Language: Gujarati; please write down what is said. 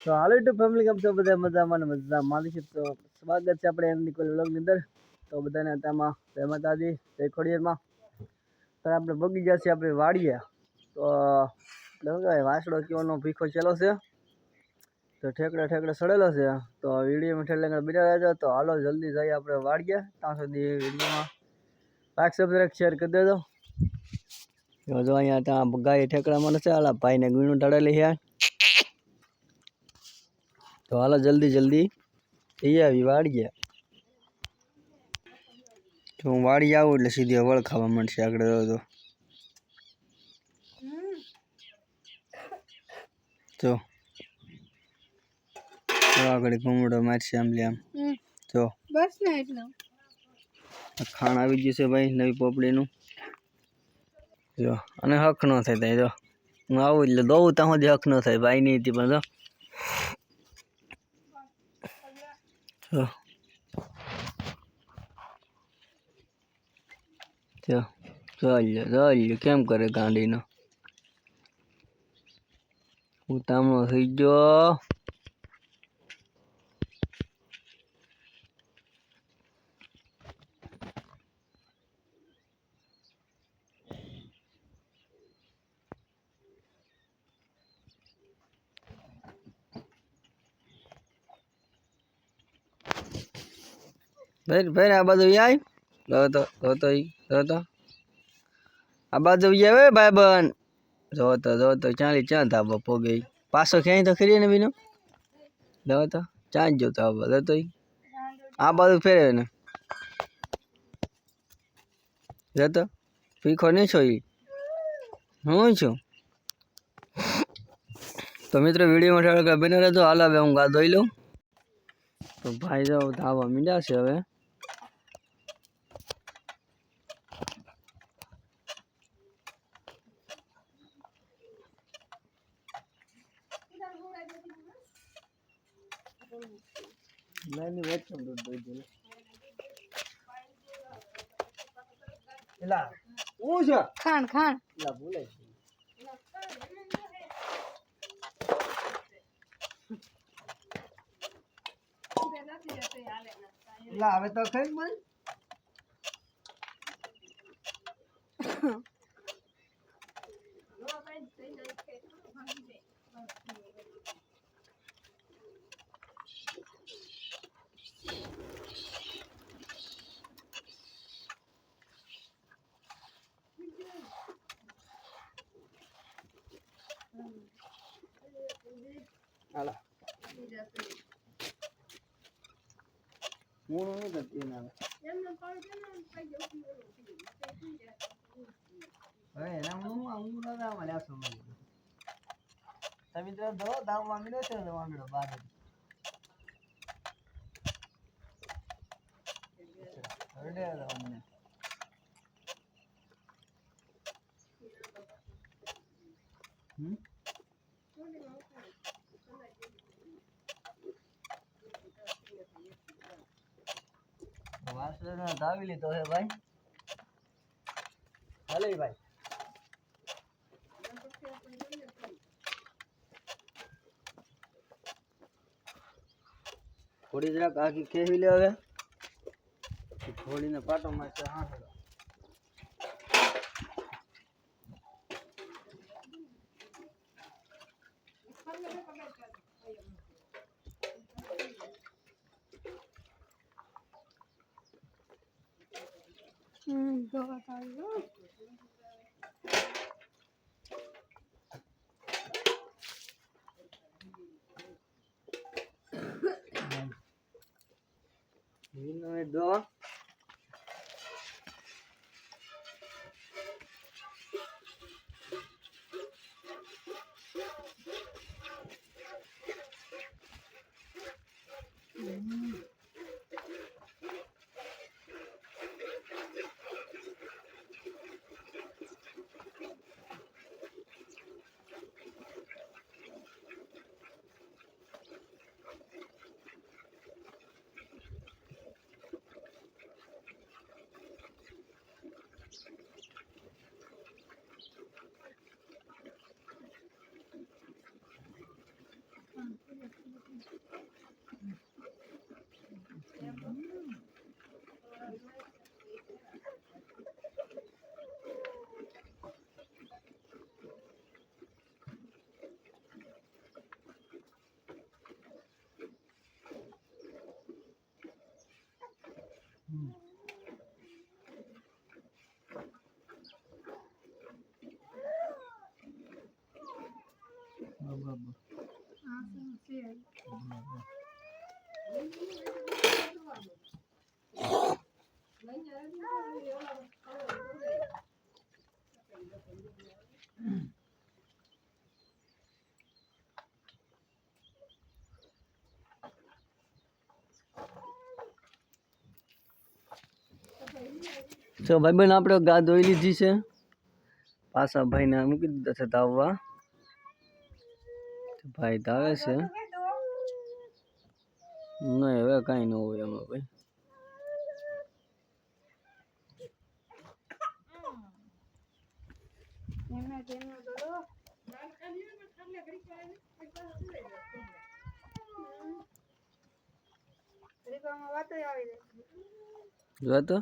તો હાલો યુટ્યુબ ફેમિલી કેમ છો બધા મજામાં ને મજામાં છે તો સ્વાગત છે આપણે એમની કોઈ વ્લોગની અંદર તો બધાને આમાં જય માતાજી જય ખોડિયારમાં તો આપણે બગી ગયા છે આપણે વાડીએ તો શું કહેવાય વાસડો કેવાનો ભીખો ચેલો છે તો ઠેકડે સડેલો છે તો વિડીયોમાં ઠેલે બીજા રહેજો તો હાલો જલ્દી જઈએ આપણે વાડીએ ત્યાં સુધી વિડીયોમાં લાઈક સબસ્ક્રાઈબ શેર કરી દેજો જો અહીંયા ત્યાં ગાય ઠેકડામાં નથી આલા ભાઈને ગુણું ઢળેલી છે તો હાલો જલ્દી જઈ આવી વાડીએ તો હું વાડી આવું એટલે સીધી વળ ખાવા મળશે આગળ તો આગળ ઘૂમડો મારશે આમ લે આમ જો બસ ને એટલો ખાણ આવી ગયું છે ભાઈ નવી પોપડીનું જો અને હક ન થાય ત્યાં જો હું આવું એટલે દઉં ત્યાં સુધી હક ન થાય ભાઈ નહીં હતી પણ જો ચાલ્યો કેમ કરે ગાંડીનો હું તામનો થઈ ગયો ભાઈ આ બાજુ આય તો આ બાજુ આવે ભાઈ બન જોતો ચાં ધાબો પોગે પાછો ક્યાંય તો ખરી ને બીનો તો ચાં જોતો આ બાજુ ફેરે ને જતો પીખો નહીં છો હું છું તો મિત્રો વિડીયોમાં બને રહેજો હાલ હવે હું ગા ધોઈ લઉં તો ભાઈ જાઓ ધાવા મીડ્યા છે હવે ખાણ હવે તો ખાઈ મન હાલા હું નહીં કરતી ના હવે એના હું ના મને આ સમજ તમે તો દો દાવ માંગડે છે માંગડો બાર હરડે મને વાસણ ધાવી લીધો હે ભાઈ હાલે ભાઈ થોડી જરાક આખી ખેવી લે હવે થોડીને પાટો મારશે હા દો તો ભાઈબંધ આપણે ગા ધોઈ લીધી છે, પાછા ભાઈને મૂકી દીધા છે ધાવવા. ભાઈ ધાવે છે. નહીં હવે કાંઈ ન હોય એમાં ભાઈ. જો તો